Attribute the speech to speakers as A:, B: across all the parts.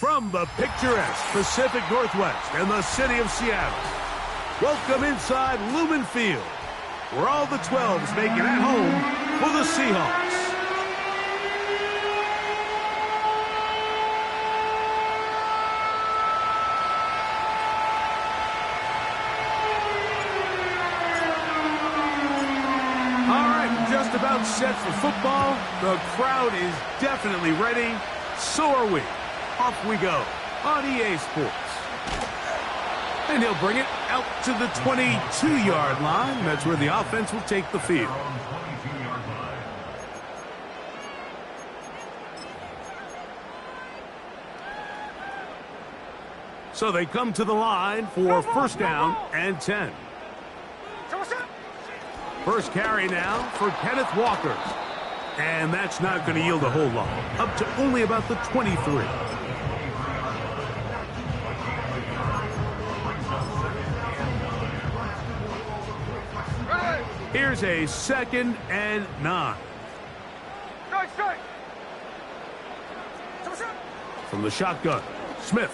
A: From the picturesque Pacific Northwest and the city of Seattle, welcome inside Lumen Field, where all the 12s make it at home for the Seahawks. All right, just about set for football. The crowd is definitely ready. So are we. Off we go on EA Sports. And he'll bring it out to the 22-yard line. That's where the offense will take the field. So they come to the line for first down and 10. First carry now for Kenneth Walker. And that's not going to yield a whole lot. Up to only about the 23. Here's a 2nd and 9. From the shotgun, Smith.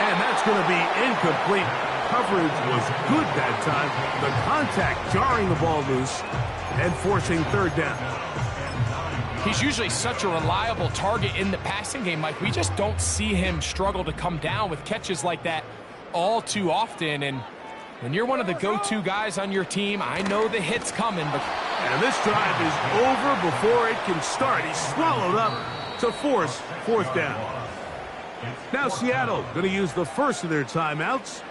A: And that's going to be incomplete. Coverage was good that time. The contact jarring the ball loose and forcing third down.
B: He's usually such a reliable target in the passing game, Mike. We just don't see him struggle to come down with catches like that all too often. And when you're one of the go-to guys on your team, I know the hit's coming.
A: And this drive is over before it can start. He's swallowed up to force fourth down. Now Seattle going to use the first of their timeouts.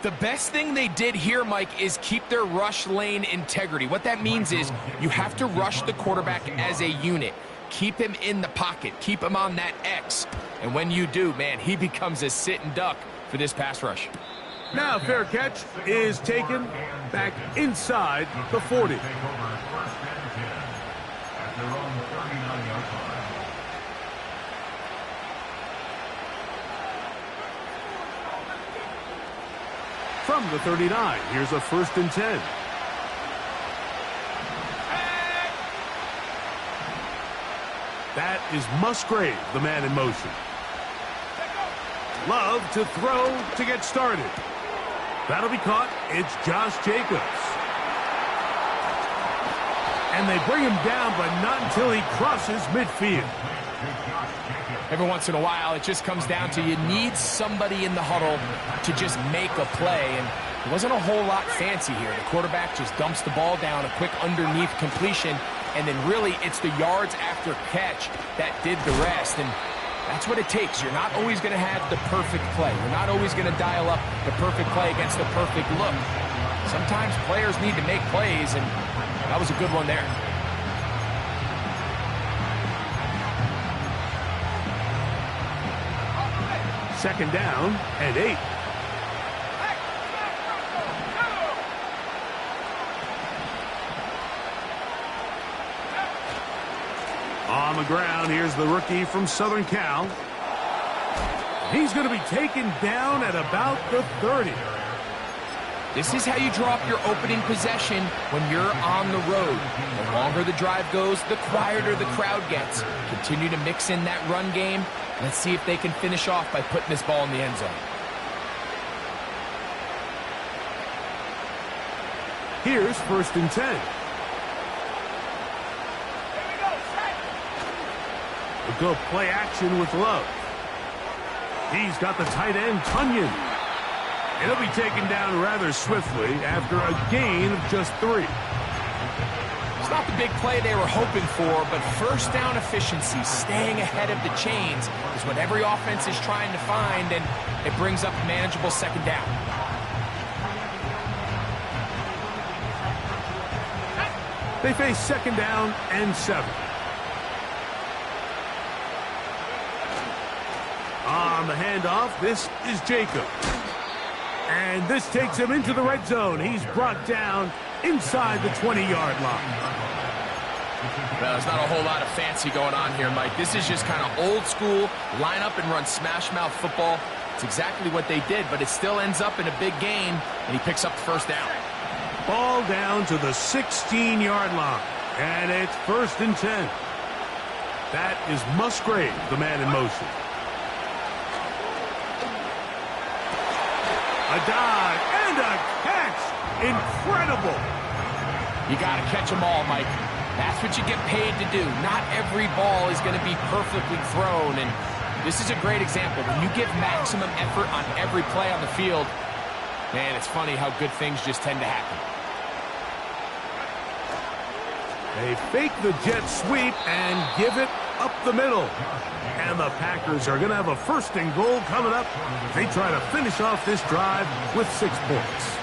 B: The best thing they did here, Mike, is keep their rush lane integrity. What that means is you have to rush the quarterback as a unit. Keep him in the pocket. Keep him on that X. And when you do, man, he becomes a sit and duck for this pass rush.
A: Now fair catch is taken back inside the 40. From the 39, here's a 1st and 10. That is Musgrave, the man in motion. Love to throw to get started. That'll be caught. It's Josh Jacobs. And they bring him down, but not until he crosses midfield.
B: Every once in a while, it just comes down to you need somebody in the huddle to just make a play. And it wasn't a whole lot fancy here. The quarterback just dumps the ball down, a quick underneath completion, and then really it's the yards after catch that did the rest. And that's what it takes. You're not always going to have the perfect play. You're not always going to dial up the perfect play against the perfect look. Sometimes players need to make plays, and that was a good one there.
A: Second down and 8. On the ground, here's the rookie from Southern Cal. He's going to be taken down at about the 30.
B: This is how you draw up your opening possession when you're on the road. The longer the drive goes, the quieter the crowd gets. Continue to mix in that run game. Let's see if they can finish off by putting this ball in the end zone.
A: Here's 1st and 10. We'll go play action with Love. He's got the tight end, Tunyon. It'll be taken down rather swiftly after a gain of just 3.
B: not the big play they were hoping for, but first down efficiency, staying ahead of the chains, is what every offense is trying to find, and it brings up a manageable second down.
A: They face second down and 7. On the handoff, this is Jacob. And this takes him into the red zone. He's brought down inside the 20-yard line.
B: Well, there's not a whole lot of fancy going on here, Mike. This is just kind of old school, line up and run smash mouth football. It's exactly what they did, but it still ends up in a big game, and he picks up the first down.
A: Ball down to the 16-yard line, and it's 1st and 10. That is Musgrave, the man in motion. A dive and a catch. Incredible.
B: You got to catch them all, Mike. That's what you get paid to do. Not every ball is going to be perfectly thrown, and this is a great example. When you give maximum effort on every play on the field, man, it's funny how good things just tend to happen.
A: They fake the jet sweep and give it up the middle. And the Packers are going to have a 1st and goal coming up. They try to finish off this drive with 6 points.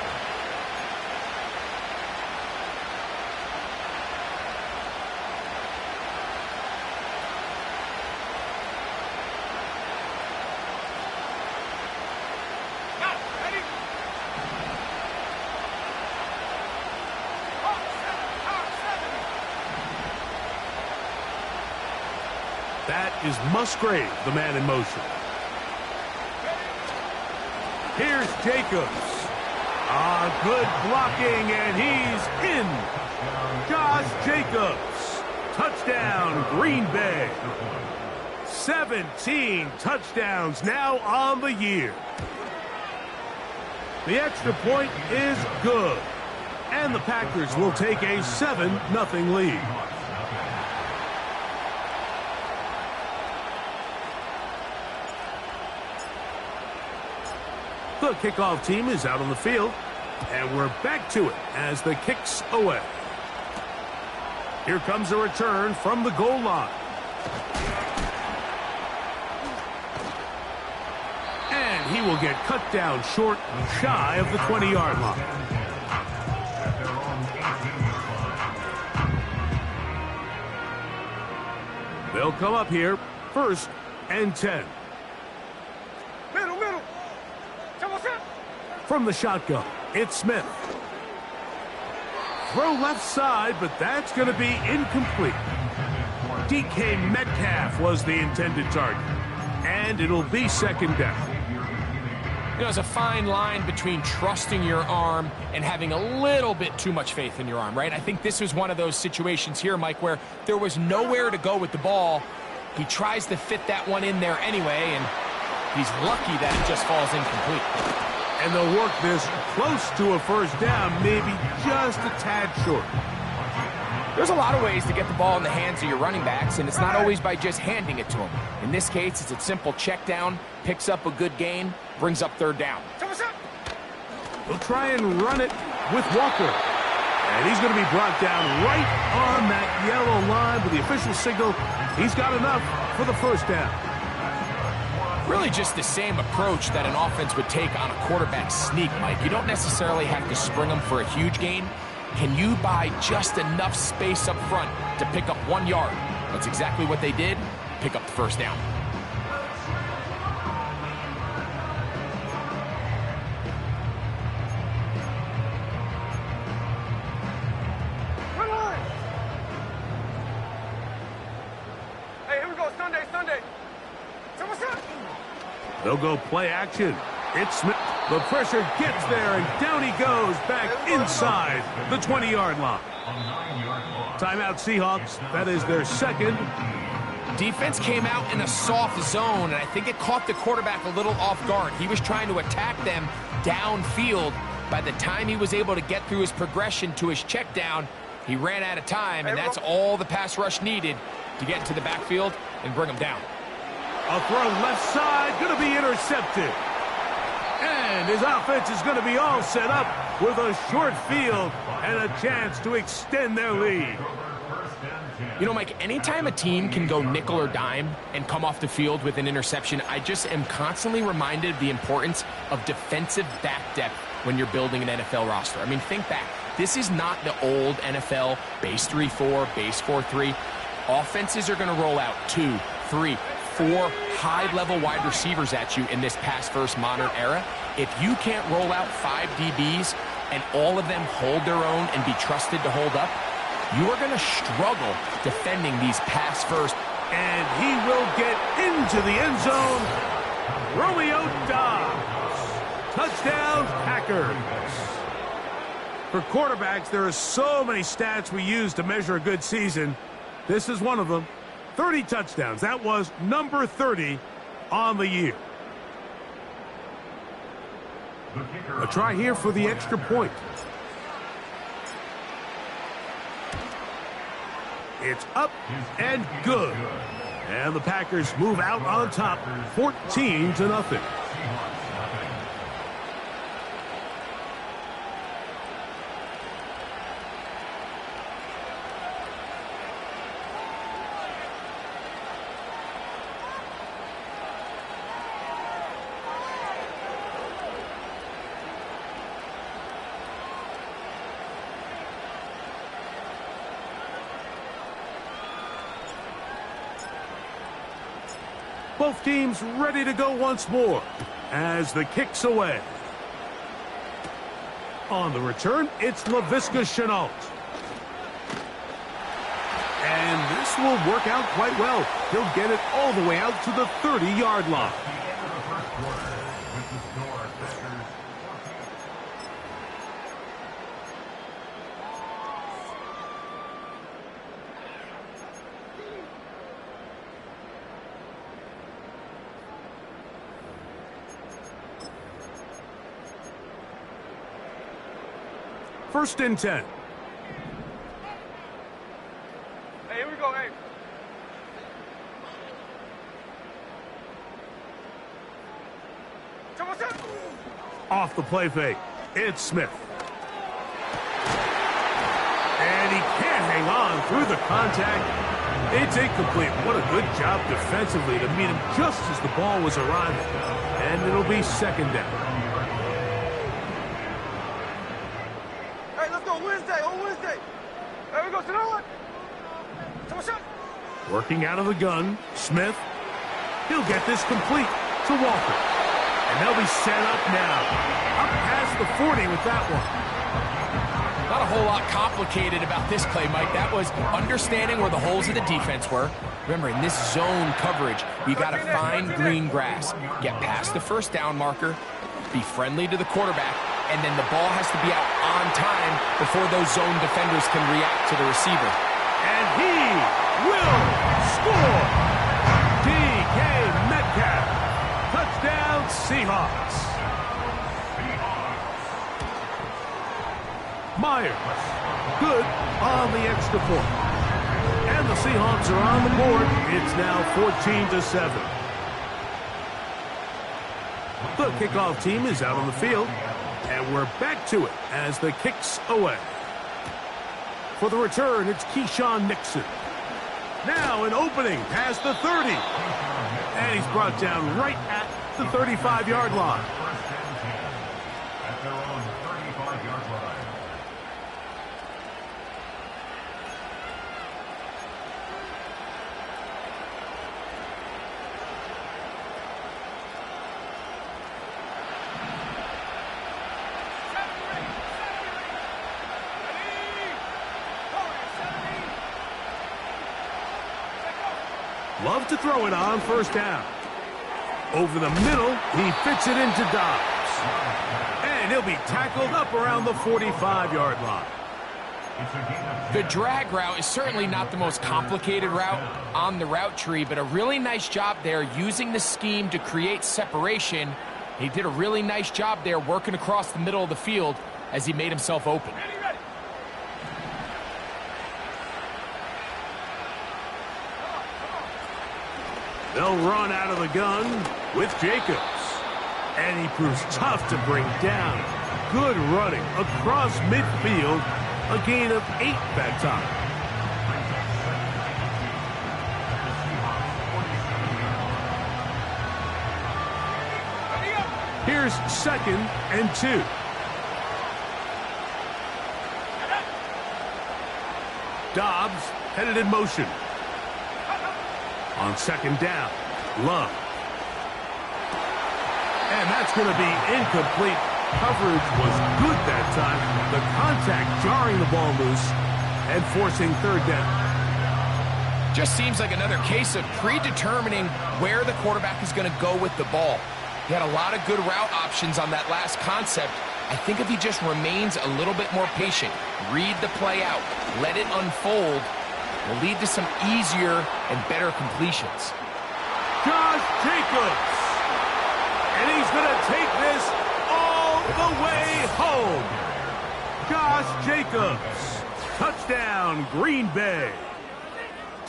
A: That is Musgrave, the man in motion. Here's Jacobs. Good blocking, and he's in. Josh Jacobs. Touchdown, Green Bay. 17 touchdowns now on the year. The extra point is good. And the Packers will take a 7-0 lead. The kickoff team is out on the field, and we're back to it as the kick's away. Here comes a return from the goal line. And he will get cut down short, shy of the 20-yard line. They'll come up here, 1st and 10. From the shotgun, it's Smith. Throw left side, but that's going to be incomplete. DK Metcalf was the intended target, and it'll be 2nd down.
B: You know, there's a fine line between trusting your arm and having a little bit too much faith in your arm, right? I think this was one of those situations here, Mike, where there was nowhere to go with the ball. He tries to fit that one in there anyway, and he's lucky that it just falls incomplete.
A: And they'll work this close to a 1st down, maybe just a tad short.
B: There's a lot of ways to get the ball in the hands of your running backs, and it's not always by just handing it to them. In this case, it's a simple check down, picks up a good gain, brings up 3rd down.
A: They'll try and run it with Walker. And he's going to be brought down right on that yellow line with the official signal. He's got enough for the 1st down.
B: Really just the same approach that an offense would take on a quarterback sneak, Mike. You don't necessarily have to spring them for a huge gain. Can you buy just enough space up front to pick up 1 yard? That's exactly what they did. Pick up the 1st down.
C: Hey, here we go. Sunday.
A: They'll go play action. It's Smith. The pressure gets there, and down he goes back inside the 20-yard line. Timeout Seahawks. That is their 2nd.
B: Defense came out in a soft zone, and I think it caught the quarterback a little off guard. He was trying to attack them downfield. By the time he was able to get through his progression to his check down, he ran out of time, and that's all the pass rush needed to get into the backfield and bring him down.
A: A throw left side, going to be intercepted. And And his offense is going to be all set up with a short field and a chance to extend their lead.
B: You know, Mike, anytime a team can go nickel or dime and come off the field with an interception, I just am constantly reminded of the importance of defensive back depth when you're building an NFL roster. I mean, think back. This is not the old NFL base 3-4, base 4-3. Offenses are going to roll out 2, 3, 4 high-level wide receivers at you in this pass-first modern era. If you can't roll out 5 DBs and all of them hold their own and be trusted to hold up, you are going to struggle defending these pass-first.
A: And he will get into the end zone. Romeo Doubs. Touchdown, Packers. For quarterbacks, there are so many stats we use to measure a good season. This is one of them. 30 touchdowns. That was number 30 on the year. A try here for the extra point. It's up and good. And the Packers move out on top, 14-0. Both teams ready to go once more as the kick's away. On the return, it's Laviska Shenault. And this will work out quite well. He'll get it all the way out to the 30-yard line. First and 10.
C: Hey, here we go, hey.
A: Off the play fake, it's Smith. And he can't hang on through the contact. It's incomplete. What a good job defensively to meet him just as the ball was arriving. And it'll be second down. Working out of the gun, Smith. He'll get this complete to Walker. And they'll be set up now. Up past the 40 with that one.
B: Not a whole lot complicated about this play, Mike. That was understanding where the holes of the defense were. Remember, in this zone coverage, you got to find green grass. Get past the first down marker, be friendly to the quarterback, and then the ball has to be out on time before those zone defenders can react to the receiver.
A: And he will score. DK Metcalf. Touchdown, Seahawks. Myers. Good on the extra point. And the Seahawks are on the board. It's now 14-7. The kickoff team is out on the field. And we're back to it as the kick's away. For the return, it's Keyshawn Nixon. Now an opening past the 30. And he's brought down right at the 35-yard line. At their own 35-yard line. Love to throw it on first down. Over the middle, he fits it into Doubs. And he'll be tackled up around the 45-yard line.
B: The drag route is certainly not the most complicated route on the route tree, but a really nice job there using the scheme to create separation. He did a really nice job there working across the middle of the field as he made himself open.
A: They'll run out of the gun with Jacobs. And he proves tough to bring down. Good running across midfield. A gain of 8 that time. Here's 2nd and 2. Dobbs headed in motion. On 2nd down, Love. And that's going to be incomplete. Coverage was good that time. The contact jarring the ball loose and forcing 3rd down.
B: Just seems like another case of predetermining where the quarterback is going to go with the ball. He had a lot of good route options on that last concept. I think if he just remains a little bit more patient, read the play out, let it unfold, will lead to some easier and better completions.
A: Josh Jacobs. And he's going to take this all the way home. Josh Jacobs. Touchdown, Green Bay.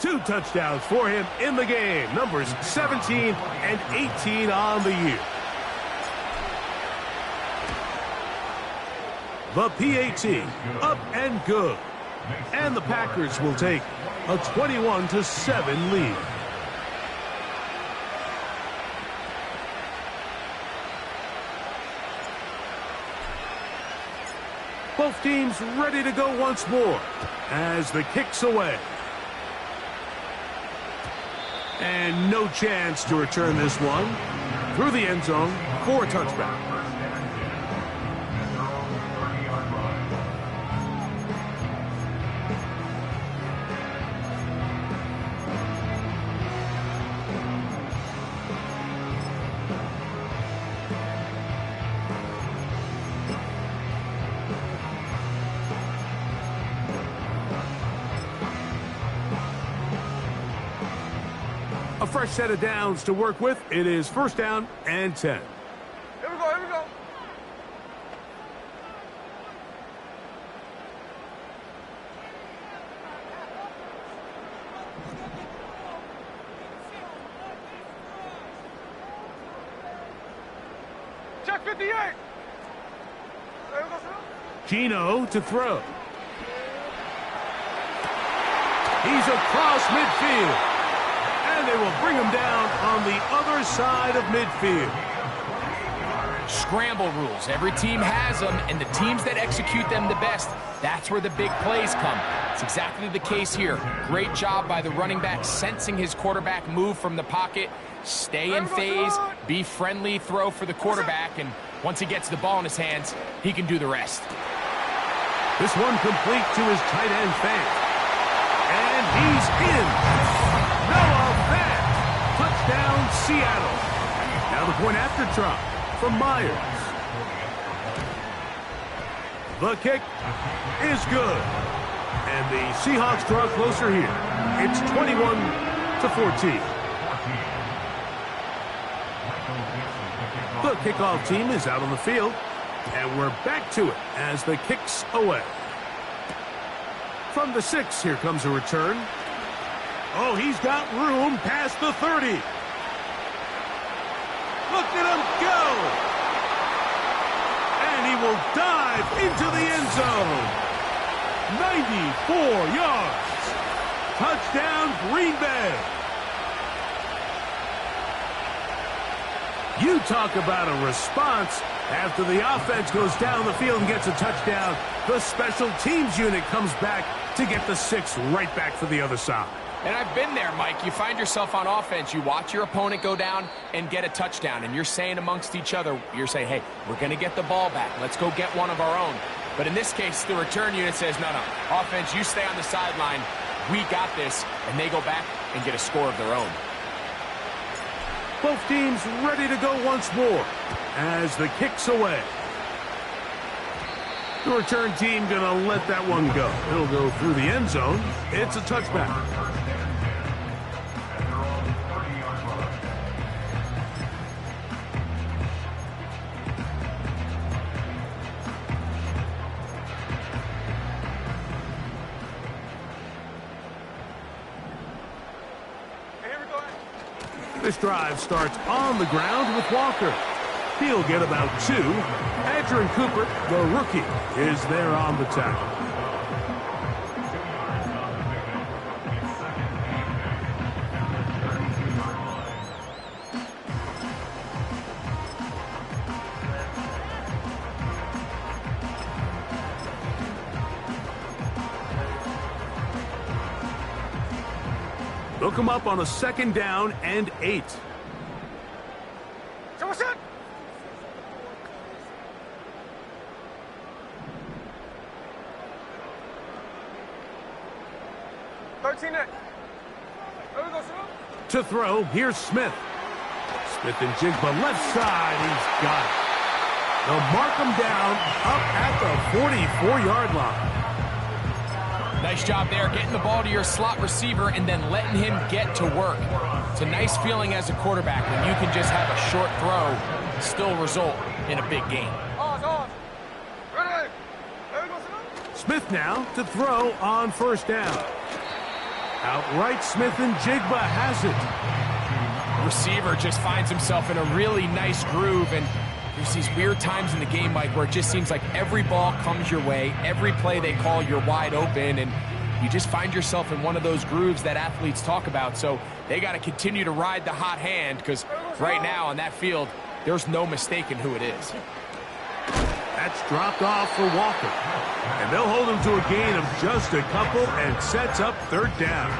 A: 2 touchdowns for him in the game. Numbers 17 and 18 on the year. The PAT, up and good. And the Packers will take a 21-7 lead. Both teams ready to go once more as the kick's away. And no chance to return this one through the end zone for a touchback. A fresh set of downs to work with. It is 1st down and 10.
C: Here we go, here we go. Check 58. There we go, sir.
A: Gino to throw. He's across midfield. And they will bring him down on the other side of midfield.
B: Scramble rules. Every team has them, and the teams that execute them the best, that's where the big plays come. It's exactly the case here. Great job by the running back sensing his quarterback move from the pocket. Stay in phase, be friendly, throw for the quarterback, and once he gets the ball in his hands, he can do the rest.
A: This one complete to his tight end Fant. And he's in. Noah Fant. Touchdown, Seattle. Now the point after try from Myers. The kick is good. And the Seahawks draw closer here. It's 21-14. The kickoff team is out on the field. And we're back to it as the kick's away. From the 6, here comes a return. Oh, he's got room past the 30. Look at him go. And he will dive into the end zone. 94 yards. Touchdown, Green Bay. You talk about a response. After the offense goes down the field and gets a touchdown, the special teams unit comes back to get the 6 right back for the other side.
B: And I've been there, Mike. You find yourself on offense. You watch your opponent go down and get a touchdown, and you're saying amongst each other, you're saying, hey, we're going to get the ball back. Let's go get one of our own. But in this case, the return unit says, no, offense, you stay on the sideline. We got this, and they go back and get a score of their own.
A: Both teams ready to go once more as the kick's away. The return team going to let that one go. It'll go through the end zone. It's a touchback. This drive starts on the ground with Walker. He'll get about 2. Adrian Cooper, the rookie, is there on the tackle. Look him up on a 2nd down and 8.
C: 정신!
A: To throw, here's Smith. Smith and Jigba left side, he's got it. They'll mark him down up at the 44-yard line.
B: Nice job there, getting the ball to your slot receiver and then letting him get to work. It's a nice feeling as a quarterback when you can just have a short throw, still result in a big game.
A: Smith now to throw on 1st down. Outright Smith and Jigba has it.
B: Receiver just finds himself in a really nice groove, and there's these weird times in the game, Mike, where it just seems like every ball comes your way, every play they call, you're wide open, and you just find yourself in one of those grooves that athletes talk about. So they got to continue to ride the hot hand, because right now on that field, there's no mistaking who it is.
A: That's dropped off for Walker. And they'll hold him to a gain of just a couple and sets up 3rd down.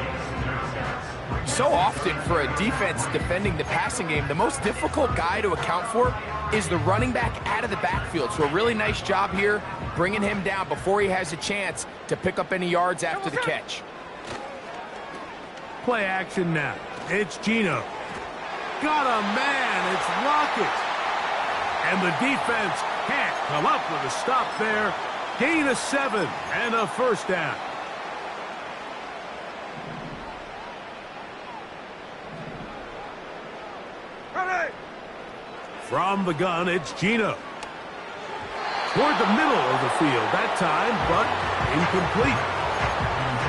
B: So often for a defense defending the passing game, the most difficult guy to account for is the running back out of the backfield. So a really nice job here bringing him down before he has a chance to pick up any yards after the catch.
A: Play action now. It's Geno. Got a man. It's Lockett. And the defense can't come up with a stop there. Gain of 7 and a 1st down. From the gun, it's Geno. Toward the middle of the field that time, but incomplete.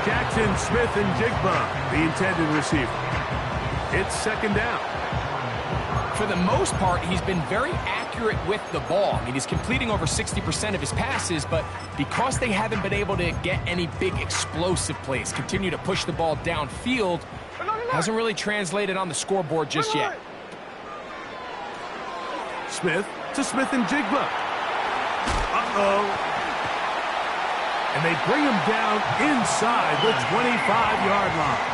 A: Jackson, Smith, and Jigba, the intended receiver. It's 2nd down.
B: For the most part, he's been very accurate with the ball. I mean, he's completing over 60% of his passes, but because they haven't been able to get any big explosive plays, continue to push the ball downfield, hasn't really translated on the scoreboard just yet.
A: Smith to Smith and Jigba. Uh-oh. And they bring him down inside the 25-yard line.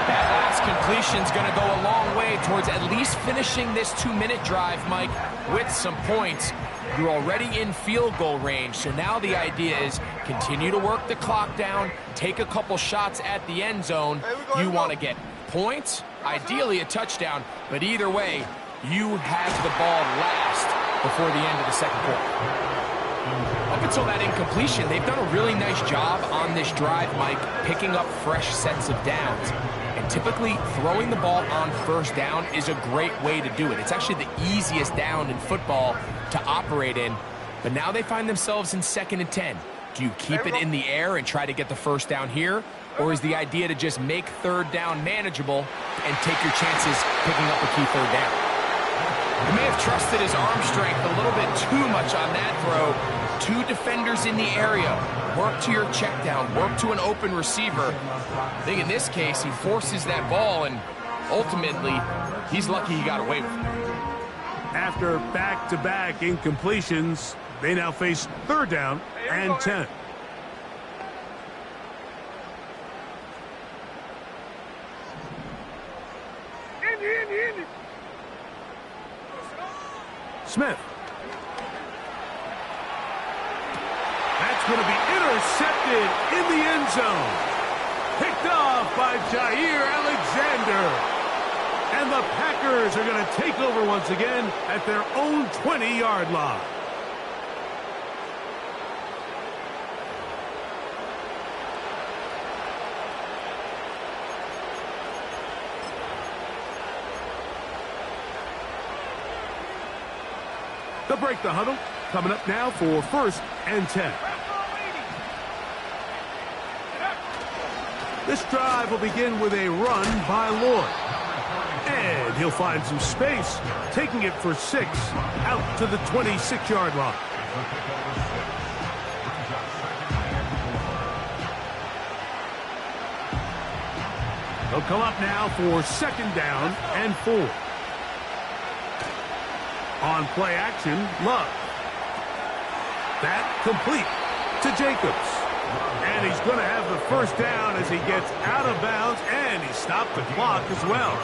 B: That last completion's going to go a long way towards at least finishing this 2-minute drive, Mike, with some points. You're already in field goal range, so now the idea is continue to work the clock down, take a couple shots at the end zone. You want to get points, ideally a touchdown, but either way, you have the ball last before the end of the 2nd quarter. Up until that incompletion, they've done a really nice job on this drive, Mike, picking up fresh sets of downs. And typically, throwing the ball on 1st down is a great way to do it. It's actually the easiest down in football to operate in. But now they find themselves in 2nd and 10. Do you keep it in the air and try to get the 1st down here? Or is the idea to just make 3rd down manageable and take your chances picking up a key 3rd down? He may have trusted his arm strength a little bit too much on that throw. 2 defenders in the area. Work to your check down. Work to an open receiver. I think in this case, he forces that ball, and ultimately, he's lucky he got away with it.
A: After back-to-back incompletions, they now face 3rd down and 10. Smith. That's going to be intercepted in the end zone. Picked off by Jair Alexander. And the Packers are going to take over once again at their own 20-yard line. They'll break the huddle. Coming up now for 1st and 10. This drive will begin with a run by Lloyd. And he'll find some space, taking it for 6 out to the 26-yard line. They'll come up now for 2nd down and 4. On play action, Love. That complete to Jacobs. And he's going to have the 1st down as he gets out of bounds, and he stopped the clock as well.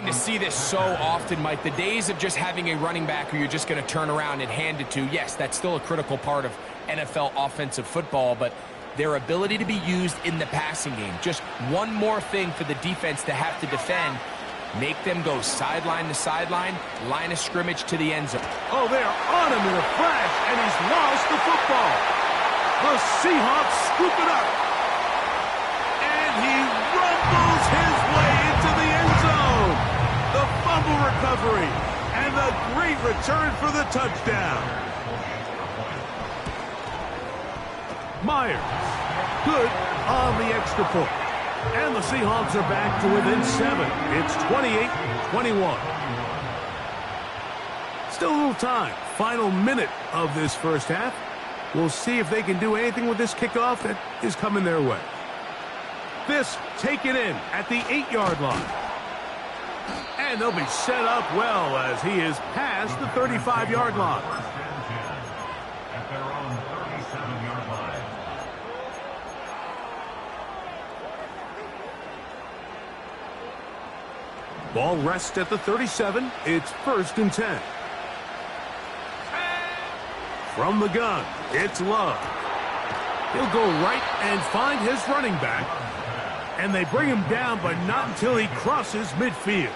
B: To see this so often, Mike. The days of just having a running back who you're just going to turn around and hand it to, yes, that's still a critical part of NFL offensive football, but their ability to be used in the passing game, just one more thing for the defense to have to defend, make them go sideline to sideline, line of scrimmage to the end zone.
A: Oh, they're on him in a flash, and he's lost the football. The Seahawks scoop it up, and he rumbles his way into the end zone. The fumble recovery, and the great return for the touchdown. Myers, good on the extra point. And the Seahawks are back to within 7. It's 28-21. Still a little time. Final minute of this first half. We'll see if they can do anything with this kickoff that is coming their way. This taken in at the 8-yard line. And they'll be set up well as he is past the 35-yard line.
D: At their own 37-yard line.
A: Ball rests at the 37. It's 1st and 10. From the gun, it's Love. He'll go right and find his running back. And they bring him down, but not until he crosses midfield.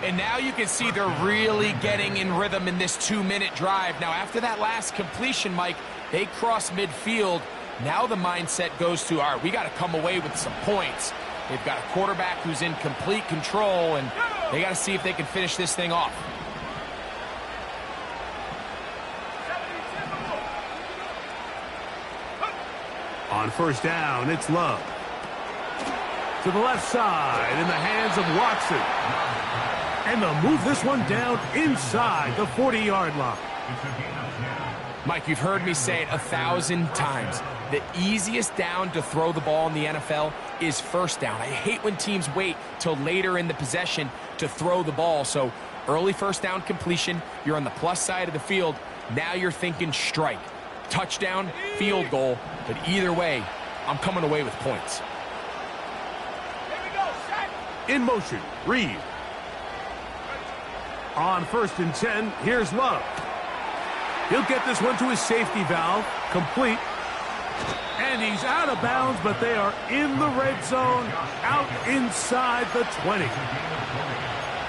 B: And now you can see they're really getting in rhythm in this 2-minute drive. Now, after that last completion, Mike, they cross midfield. Now the mindset goes to, all right, we got to come away with some points. They've got a quarterback who's in complete control, and they got to see if they can finish this thing off.
A: On 1st down, it's Love. To the left side in the hands of Watson. And they'll move this one down inside the 40-yard line.
B: Mike, you've heard me say it 1,000 times. The easiest down to throw the ball in the NFL is 1st down. I hate when teams wait till later in the possession to throw the ball. So early 1st down completion, you're on the plus side of the field. Now you're thinking strike, touchdown, field goal. But either way, I'm coming away with points.
A: In motion, Reed. On 1st and 10, here's Love. He'll get this one to his safety valve, complete. And he's out of bounds, but they are in the red zone, out inside the 20.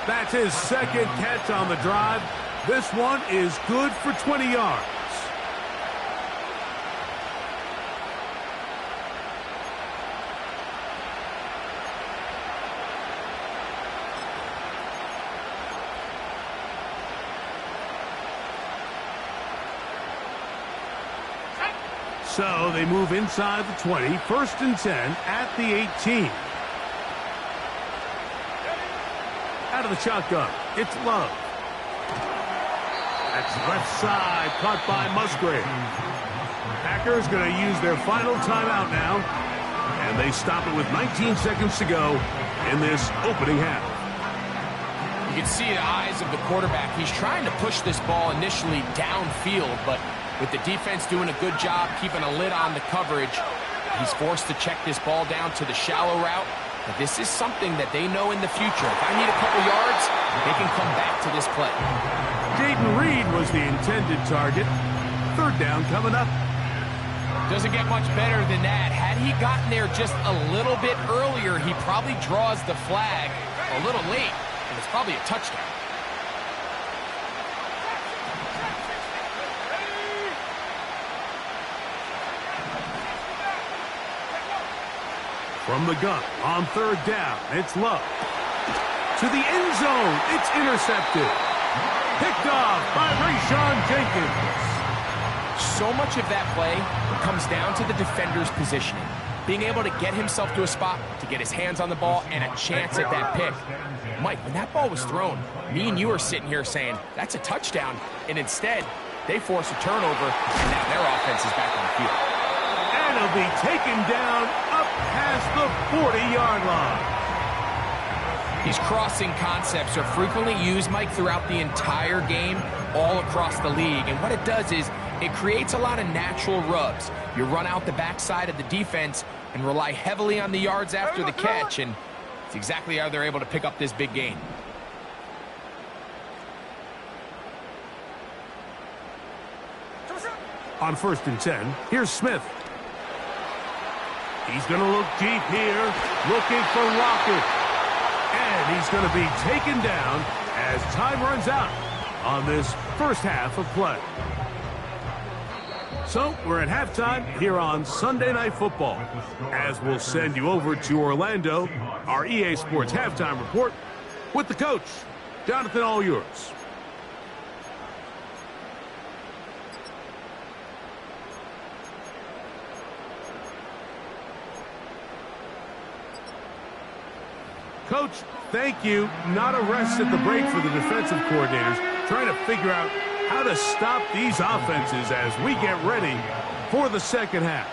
A: That's his 2nd catch on the drive. This one is good for 20 yards. So they move inside the 20, 1st and 10 at the 18. Out of the shotgun, it's Love. That's left side, caught by Musgrave. Packers going to use their final timeout now, and they stop it with 19 seconds to go in this opening half.
B: You can see the eyes of the quarterback. He's trying to push this ball initially downfield, but with the defense doing a good job keeping a lid on the coverage, he's forced to check this ball down to the shallow route. But this is something that they know in the future. If I need a couple yards, they can come back to this play.
A: Jayden Reed was the intended target. 3rd down coming up.
B: Doesn't get much better than that. Had he gotten there just a little bit earlier, he probably draws the flag a little late, and it's probably a touchdown.
A: From the gun on third down, it's Love. To the end zone, it's intercepted. Picked off by Rayshawn Jenkins.
B: So much of that play comes down to the defender's positioning. Being able to get himself to a spot, to get his hands on the ball, and a chance at that pick. Mike, when that ball was thrown, me and you are sitting here saying, that's a touchdown. And instead, they force a turnover, and now their offense is back on the field.
A: And he'll be taken down up past the 40-yard line.
B: These crossing concepts are frequently used, Mike, throughout the entire game, all across the league. And what it does is it creates a lot of natural rubs. You run out the backside of the defense and rely heavily on the yards after the catch, and it's exactly how they're able to pick up this big gain.
A: On 1st and 10, here's Smith. He's going to look deep here, looking for Lockett. And he's going to be taken down as time runs out on this first half of play. So we're at halftime here on Sunday Night Football. As we'll send you over to Orlando, our EA Sports halftime report with the coach. Jonathan, all yours. Coach, thank you. Not a rest at the break for the defensive coordinators, trying to figure out how to stop these offenses as we get ready for the second half.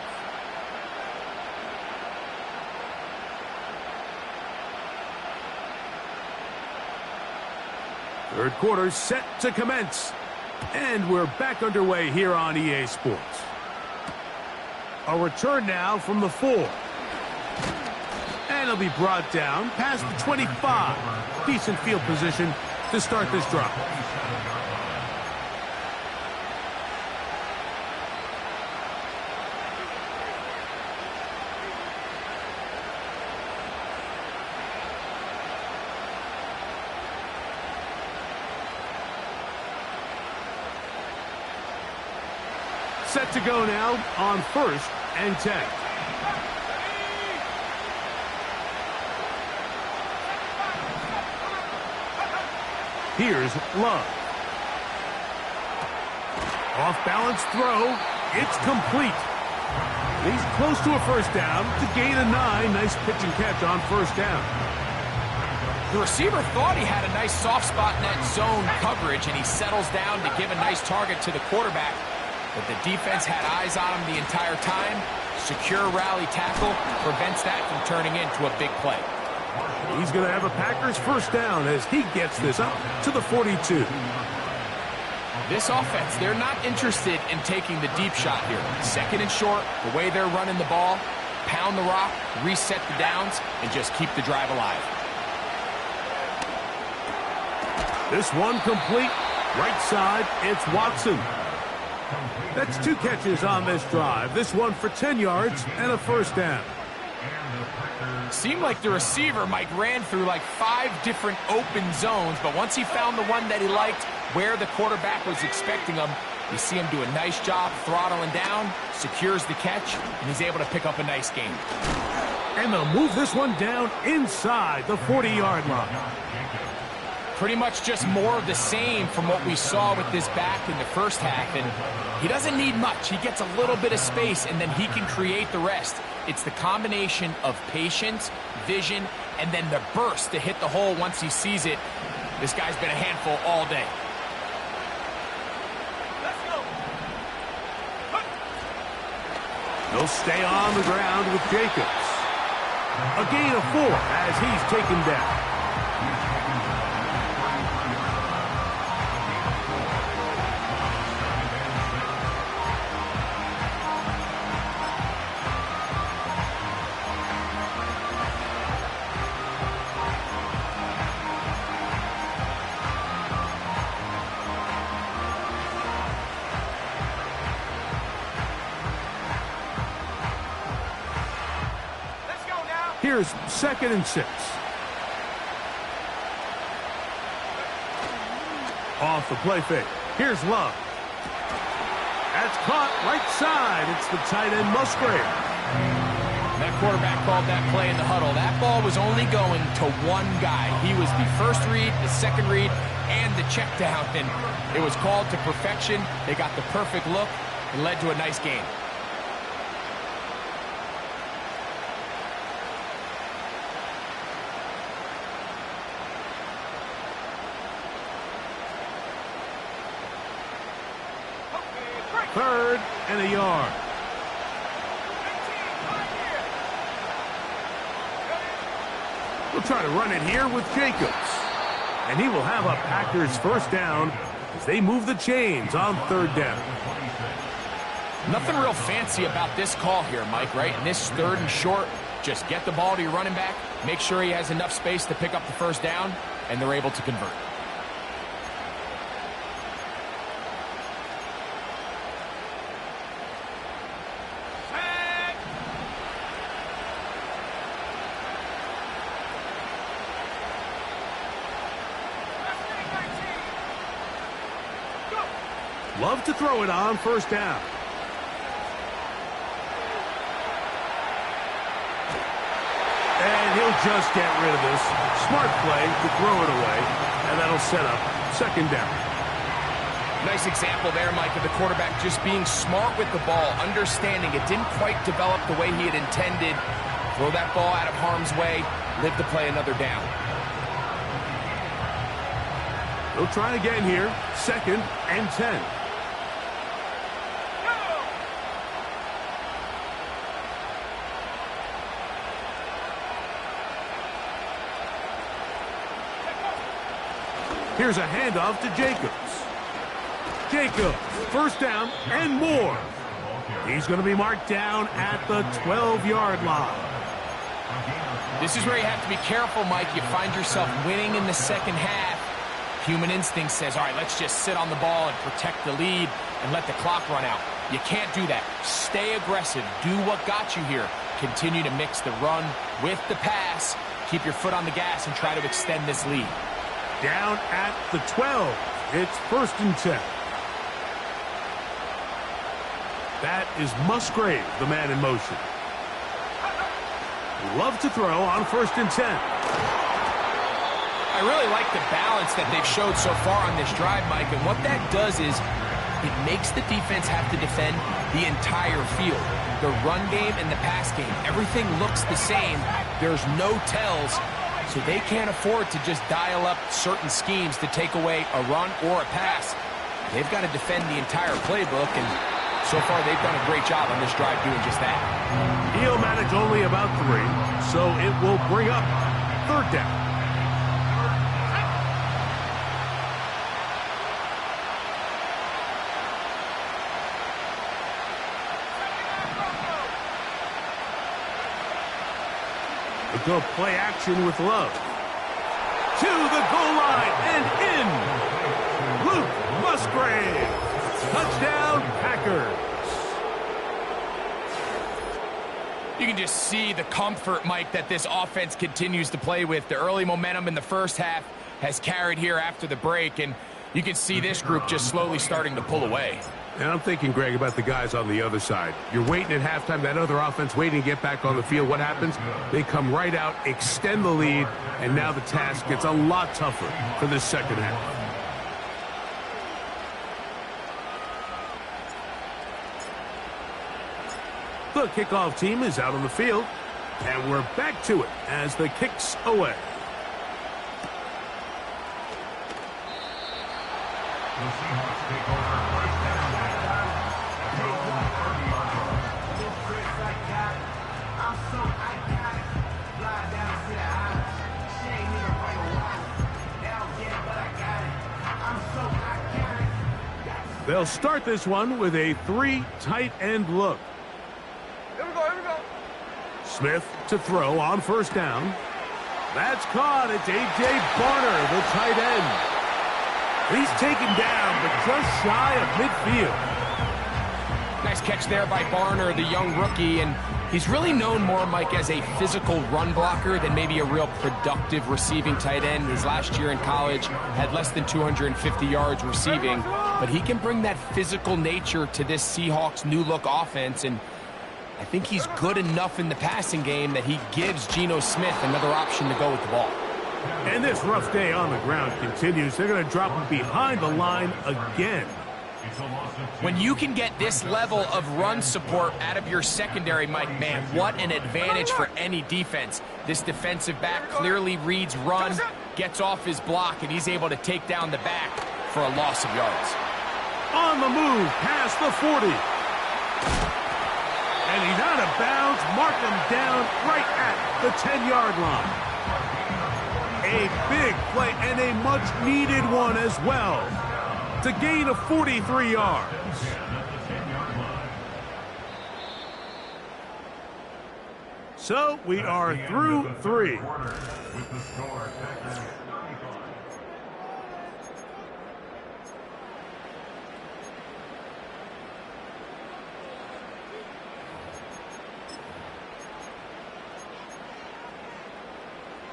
A: Third quarter set to commence. And we're back underway here on EA Sports. A return now from the 4. And it'll be brought down past the 25. Decent field position to start this drive. Set to go now on 1st and 10. Here's Love. Off-balance throw. It's complete. He's close to a first down to gain a 9. Nice pitch and catch on first down.
B: The receiver thought he had a nice soft spot in that zone coverage, and he settles down to give a nice target to the quarterback. But the defense had eyes on him the entire time. Secure rally tackle prevents that from turning into a big play.
A: He's going to have a Packers first down as he gets this up to the 42.
B: This offense, they're not interested in taking the deep shot here. Second and short, the way they're running the ball, pound the rock, reset the downs, and just keep the drive alive.
A: This one complete. Right side, it's Watson. That's 2 catches on this drive. This one for 10 yards and a first down.
B: Seemed like the receiver, Mike, ran through like 5 different open zones, but once he found the one that he liked, where the quarterback was expecting him, you see him do a nice job throttling down, secures the catch, and he's able to pick up a nice gain.
A: And they'll move this one down inside the 40-yard line.
B: Pretty much just more of the same from what we saw with this back in the first half, and he doesn't need much. He gets a little bit of space, and then he can create the rest. It's the combination of patience, vision, and then the burst to hit the hole once he sees it. This guy's been a handful all day.
A: He'll stay on the ground with Jacobs. A gain of 4 as he's taken down. Here's 2nd and 6. Off the play fake. Here's Love. That's caught right side. It's the tight end Musgrave.
B: That quarterback called that play in the huddle. That ball was only going to one guy. He was the first read, the second read, and the check down. And it was called to perfection. They got the perfect look and led to a nice game.
A: Third and a yard. We'll try to run it here with Jacobs. And he will have a Packers first down as they move the chains on third down.
B: Nothing real fancy about this call here, Mike, right? In this third and short, just get the ball to your running back, make sure he has enough space to pick up the first down, and they're able to convert.
A: Love to throw it on first down. And he'll just get rid of this. Smart play to throw it away, and that'll set up second down.
B: Nice example there, Mike, of the quarterback just being smart with the ball, understanding it didn't quite develop the way he had intended. Throw that ball out of harm's way, live to play another down.
A: They'll try again here. Second and 10. Here's a handoff to Jacobs. Jacobs, first down and more. He's going to be marked down at the 12-yard line.
B: This is where you have to be careful, Mike. You find yourself winning in the second half. Human instinct says, all right, let's just sit on the ball and protect the lead and let the clock run out. You can't do that. Stay aggressive. Do what got you here. Continue to mix the run with the pass. Keep your foot on the gas and try to extend this lead.
A: Down at the 12. It's first and 10. That is Musgrave, the man in motion. Love to throw on first and 10.
B: I really like the balance that they've showed so far on this drive, Mike, and what that does is it makes the defense have to defend the entire field. The run game and the pass game, everything looks the same. There's no tells. So they can't afford to just dial up certain schemes to take away a run or a pass. They've got to defend the entire playbook, and so far they've done a great job on this drive doing just that.
A: He'll manage only about 3, so it will bring up third down. Go play action with Love. To the goal line and in. Luke Musgrave. Touchdown, Packers.
B: You can just see the comfort, Mike, that this offense continues to play with. The early momentum in the first half has carried here after the break, and you can see this group just slowly starting to pull away.
A: And I'm thinking, Greg, about the guys on the other side. You're waiting at halftime, that other offense waiting to get back on the field. What happens? They come right out, extend the lead, and now the task gets a lot tougher for this second half. The kickoff team is out on the field, and we're back to it as the kick's away.
D: The Seahawks take over first down at their own 30-yard line.
A: They'll start this one with a 3 tight end look.
C: Here we go.
A: Smith to throw on first down. That's caught. It's A.J. Barner, the tight end. He's taken down, but just shy of midfield.
B: Nice catch there by Barner, the young rookie, and he's really known more, Mike, as a physical run blocker than maybe a real productive receiving tight end. His last year in college had less than 250 yards receiving, but he can bring that physical nature to this Seahawks new look offense, and I think he's good enough in the passing game that he gives Geno Smith another option to go with the ball.
A: And this rough day on the ground continues. They're going to drop him behind the line again.
B: When you can get this level of run support out of your secondary, Mike, man, what an advantage for any defense. This defensive back clearly reads run, gets off his block, and he's able to take down the back for a loss of yards.
A: On the move, past the 40. And he's out of bounds, marking him down right at the 10-yard line. A big play and a much-needed one as well. To gain of 43 yards. So we are through 3.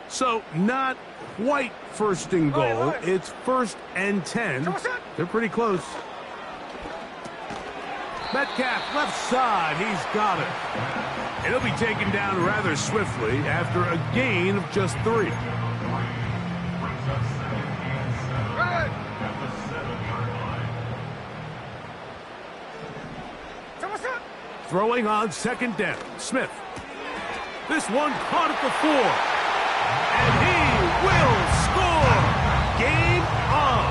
A: So not quite first and goal. It's 1st and 10. They're pretty close. Metcalf left side. He's got it. And he'll be taken down rather swiftly after a gain of just 3. Throwing on 2nd down. Smith. This one caught at the 4. And he will score. Game on.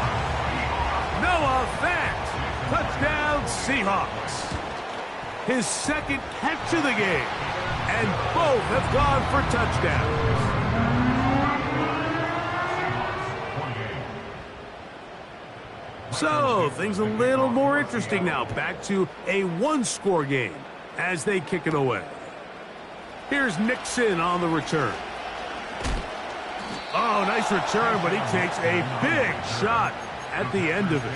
A: Noah Fant. Touchdown Seahawks. His 2nd catch of the game. And both have gone for touchdowns. So, things a little more interesting now. Back to a 1-score game as they kick it away. Here's Nixon on the return. Oh, nice return, but he takes a big shot at the end of it.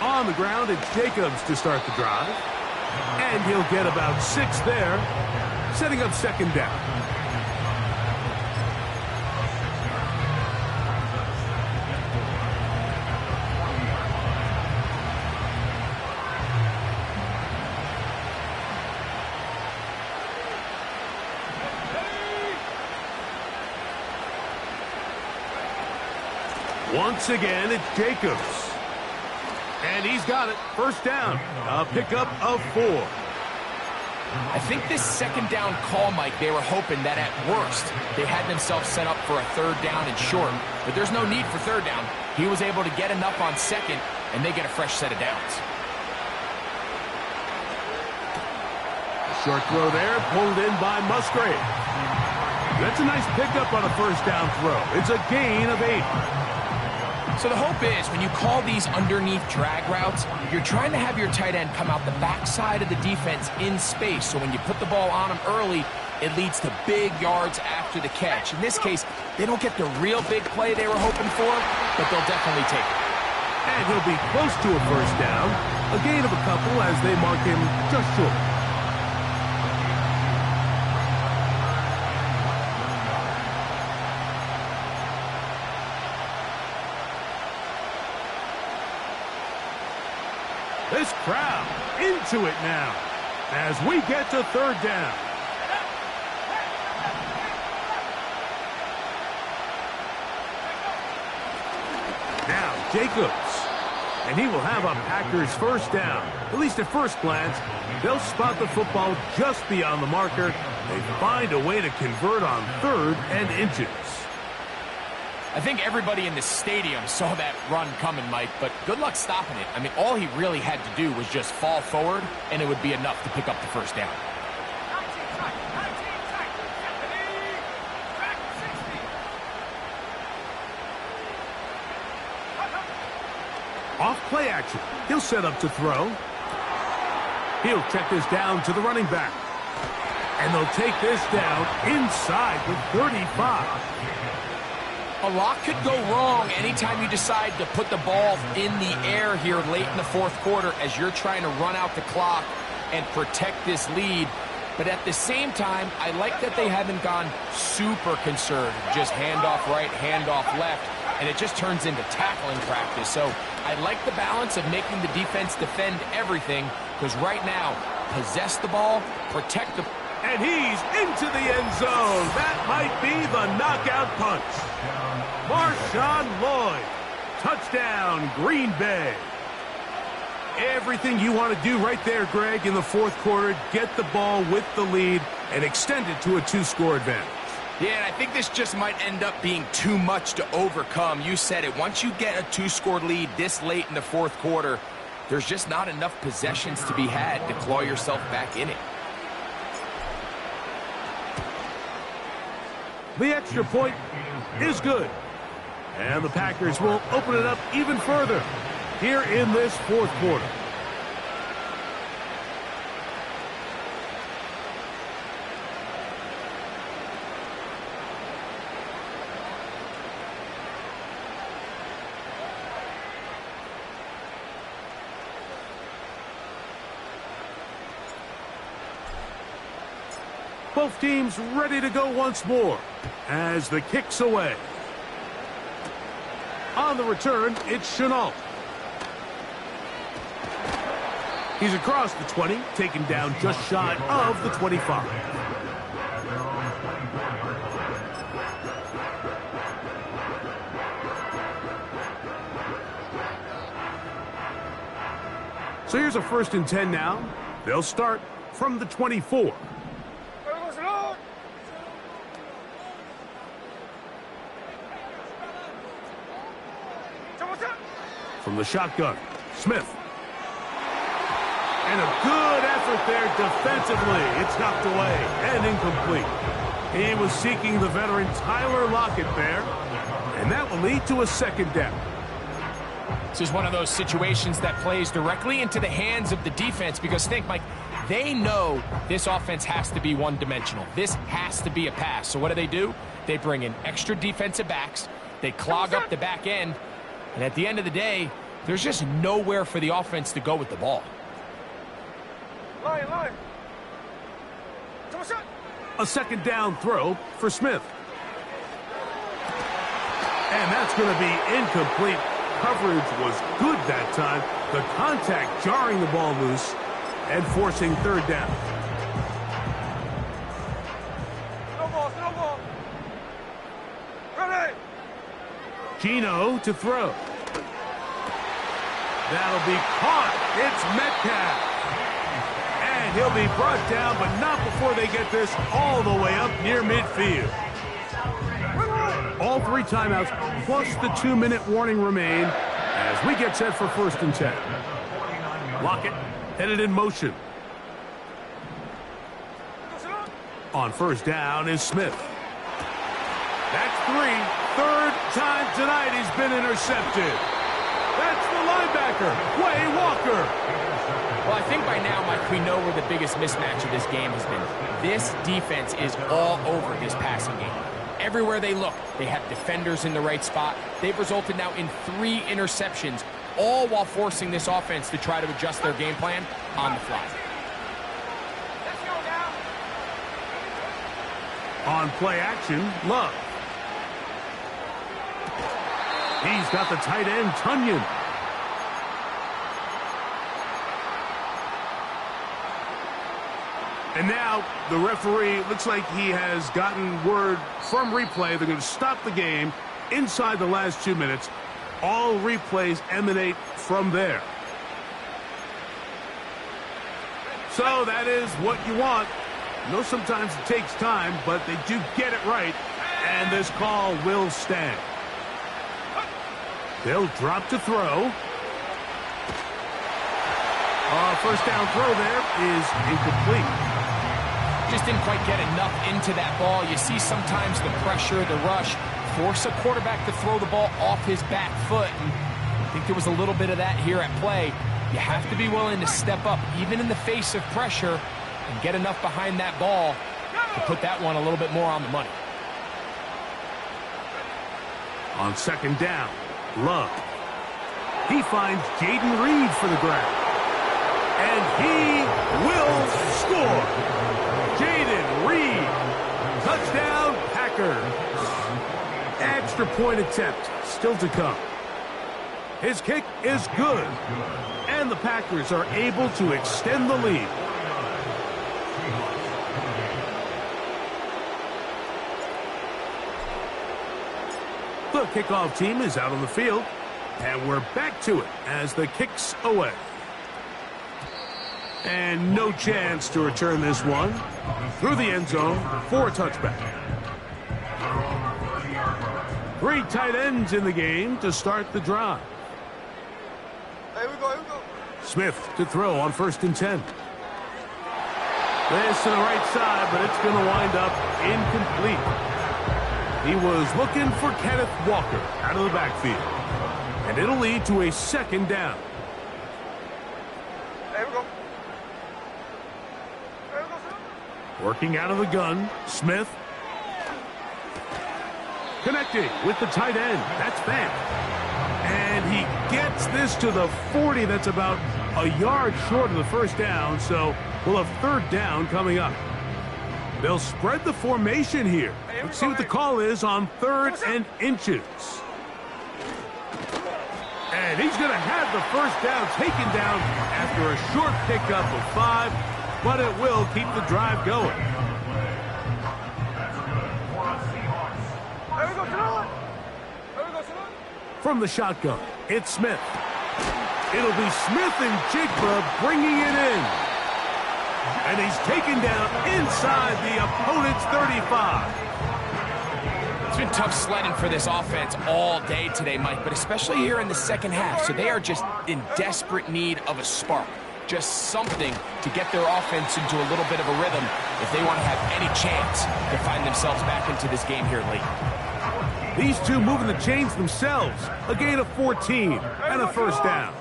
A: On the ground, it's Jacobs to start the drive. And he'll get about 6 there, setting up 2nd down. Once again, it's Jacobs. And he's got it. 1st down. A pickup of 4.
B: I think this 2nd down call, Mike, they were hoping that at worst they had themselves set up for a 3rd down and short. But there's no need for 3rd down. He was able to get enough on 2nd, and they get a fresh set of downs.
A: Short throw there, pulled in by Musgrave. That's a nice pickup on a 1st down throw. It's a gain of 8.
B: So the hope is when you call these underneath drag routes, you're trying to have your tight end come out the backside of the defense in space. So when you put the ball on him early, it leads to big yards after the catch. In this case, they don't get the real big play they were hoping for, but they'll definitely take it.
A: And he'll be close to a 1st down. A gain of a couple as they mark him just short. This crowd into it now as we get to 3rd down. Now Jacobs, and he will have a Packers 1st down. At least at first glance, they'll spot the football just beyond the marker. They find a way to convert on 3rd and inches.
B: I think everybody in the stadium saw that run coming, Mike, but good luck stopping it. I mean, all he really had to do was just fall forward, and it would be enough to pick up the 1st down.
A: Off play action. He'll set up to throw. He'll check this down to the running back. And they'll take this down inside the 35.
B: A lot could go wrong anytime you decide to put the ball in the air here late in the fourth quarter as you're trying to run out the clock and protect this lead. But at the same time, I like that they haven't gone super conservative, just handoff right, handoff left, and it just turns into tackling practice. So I like the balance of making the defense defend everything, because right now, possess the ball, protect the...
A: And he's into the end zone. That might be the knockout punch. Marshawn Lloyd. Touchdown, Green Bay. Everything you want to do right there, Greg, in the fourth quarter. Get the ball with the lead and extend it to a 2-score advantage.
B: Yeah, and I think this just might end up being too much to overcome. You said it. Once you get a 2-score lead this late in the fourth quarter, there's just not enough possessions to be had to claw yourself back in it.
A: The extra point is good. And the Packers will open it up even further here in this fourth quarter. Both teams ready to go once more as the kick's away. On the return, it's Shenault. He's across the 20, taken down just shy of the 25. So here's a 1st and 10 now. They'll start from the 24. From the shotgun, Smith. And a good effort there defensively. It's knocked away and incomplete. He was seeking the veteran Tyler Lockett there, and that will lead to a 2nd down.
B: This is one of those situations that plays directly into the hands of the defense, because think, Mike, they know this offense has to be one-dimensional. This has to be a pass. So what do? They bring in extra defensive backs. They clog up the back end. And at the end of the day, there's just nowhere for the offense to go with the ball.
C: Line.
A: A 2nd down throw for Smith. And that's going to be incomplete. Coverage was good that time. The contact jarring the ball loose and forcing 3rd down.
C: No ball. Ready.
A: Geno to throw. That'll be caught. It's Metcalf. And he'll be brought down, but not before they get this all the way up near midfield. All 3 timeouts plus the 2-minute warning remain as we get set for 1st and 10. Lockett headed in motion. On 1st down is Smith. That's 3. 3rd time tonight he's been intercepted. That's the linebacker, Quay Walker.
B: Well, I think by now, Mike, we know where the biggest mismatch of this game has been. This defense is all over this passing game. Everywhere they look, they have defenders in the right spot. They've resulted now in 3 interceptions, all while forcing this offense to try to adjust their game plan on the fly.
A: On play action, Love. He's got the tight end, Tunyon. And now the referee looks like he has gotten word from replay. They're going to stop the game inside the last 2 minutes. All replays emanate from there. So that is what you want. I know sometimes it takes time, but they do get it right. And this call will stand. They'll drop to throw. 1st down throw there is incomplete.
B: Just didn't quite get enough into that ball. You see sometimes the pressure, the rush, force a quarterback to throw the ball off his back foot. And I think there was a little bit of that here at play. You have to be willing to step up, even in the face of pressure, and get enough behind that ball to put that one a little bit more on the money.
A: On second down, Love. He finds Jaden Reed for the grab. And he will score. Jaden Reed. Touchdown, Packers. Extra point attempt still to come. His kick is good. And the Packers are able to extend the lead. The kickoff team is out on the field. And we're back to it as the kick's away. And no chance to return this one through the end zone for a touchback. 3 tight ends in the game to start the drive.
C: Here we go.
A: Smith to throw on 1st and 10. This to the right side, but it's going to wind up incomplete. He was looking for Kenneth Walker out of the backfield. And it'll lead to a 2nd down.
C: Here we go.
A: Working out of the gun, Smith. Connecting with the tight end. That's Fant. And he gets this to the 40. That's about a yard short of the 1st down, so we'll have 3rd down coming up. They'll spread the formation here. Let's see what the call is on 3rd and inches. And he's going to have the 1st down taken down after a short pickup of 5, but it will keep the drive going. From the shotgun, it's Smith. It'll be Smith and Jigba bringing it in. And he's taken down inside the opponent's 35.
B: It's been tough sledding for this offense all day today, Mike, but especially here in the second half. So they are just in desperate need of a spark. Just something to get their offense into a little bit of a rhythm if they want to have any chance to find themselves back into this game here late.
A: These two moving the chains themselves. A gain of 14 and a 1st down.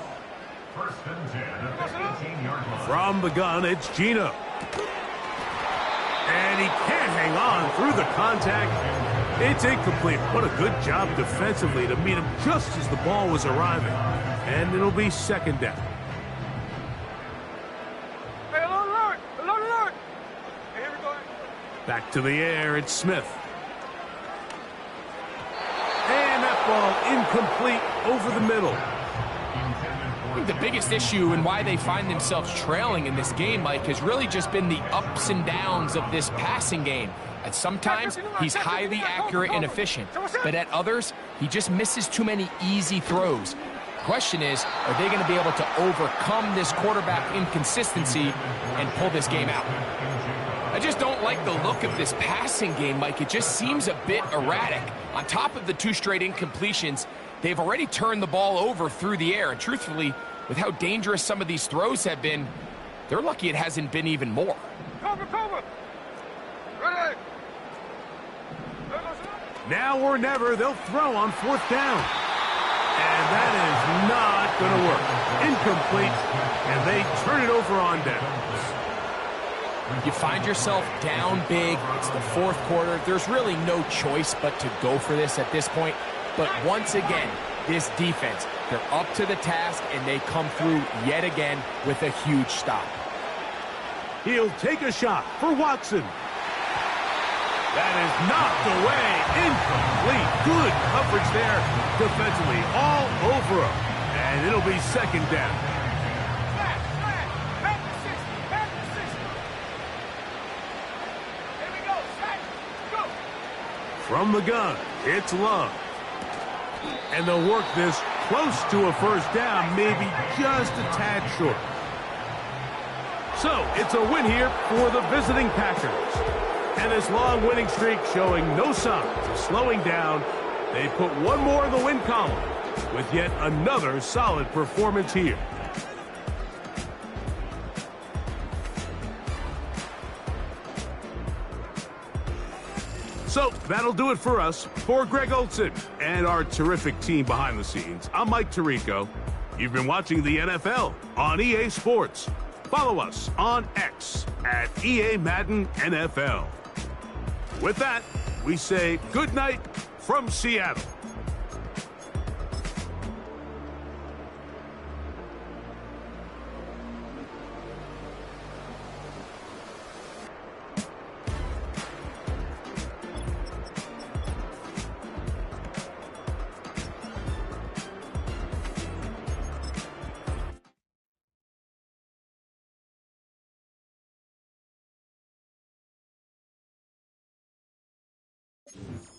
D: 1st and 10 at the 18-yard line.
A: From the gun, it's Geno. And he can't hang on through the contact. It's incomplete. What a good job defensively to meet him just as the ball was arriving. And it'll be 2nd down.
C: Hey, alert! Hey, here we go.
A: Back to the air, it's Smith. And that ball incomplete over the middle.
B: I think the biggest issue and why they find themselves trailing in this game, Mike, has really just been the ups and downs of this passing game. And sometimes he's highly accurate and efficient, but at others, he just misses too many easy throws. Question is, are they going to be able to overcome this quarterback inconsistency and pull this game out? I just don't like the look of this passing game, Mike. It just seems a bit erratic. On top of the 2 straight incompletions, they've already turned the ball over through the air. And truthfully, with how dangerous some of these throws have been, they're lucky it hasn't been even more.
C: Cover! Ready!
A: Now or never, they'll throw on 4th down. And that is not going to work. Incomplete, and they turn it over on downs.
B: You find yourself down big. It's the 4th quarter. There's really no choice but to go for this at this point. But once again, this defense, they're up to the task, and they come through yet again with a huge stop.
A: He'll take a shot for Watson. That is knocked away. Incomplete. Good coverage there defensively all over him. And it'll be 2nd down. From the gun, it's Love. And they'll work this close to a 1st down, maybe just a tad short. So, it's a win here for the visiting Packers. And this long winning streak showing no signs of slowing down. They put one more in the win column with yet another solid performance here. So, that'll do it for us. For Greg Olsen and our terrific team behind the scenes, I'm Mike Tirico. You've been watching the NFL on EA Sports. Follow us on X at EA Madden NFL. With that, we say good night from Seattle.
C: go.